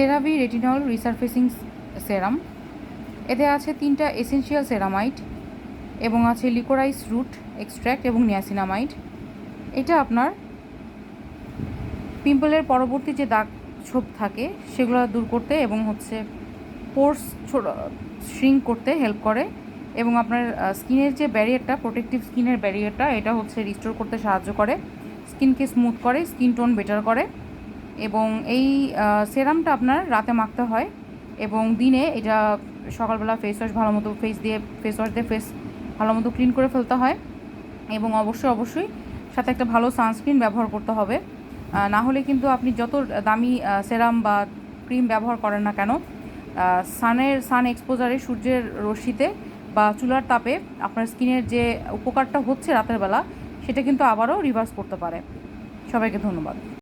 সেরাভি retinol resurfacing সেরাম। এতে আছে 3টা এসেনশিয়াল সেরামাইড এবং আছে লিকোরাইস রুট এক্সট্র্যাক্ট এবং নিয়াসিনামাইড। এটা আপনার পিম্পলের পরবর্তী যে দাগ ছোপ থাকে সেগুলো দূর করতে এবং পোর্স শ্রিঙ্ক করতে হেল্প করে এবং আপনার স্কিনের যে ব্যারিয়ারটা, প্রোটেক্টিভ স্কিনের ব্যারিয়ারটা, এটা রিস্টোর করতে সাহায্য করে, স্কিনকে স্মুথ করে, স্কিন টোন বেটার করে। এবং এই সেরামটা আপনার রাতে মাখতে হয় এবং দিনে এটা সকালবেলা ফেস ওয়াশ দিয়ে ফেস ভালো মতো ক্লিন করে ফেলতে হয় এবং অবশ্যই সাথে একটা ভালো সানস্ক্রিন ব্যবহার করতে হবে। না হলে কিন্তু আপনি যত দামি সেরাম বা ক্রিম ব্যবহার করেন না কেন, সান এক্সপোজারে, সূর্যের রশ্মিতে বা চুলার তাপে আপনার স্কিনের যে উপকারটা হচ্ছে রাতের বেলা, সেটা কিন্তু আবারও রিভার্স করতে পারে। সবাইকে ধন্যবাদ।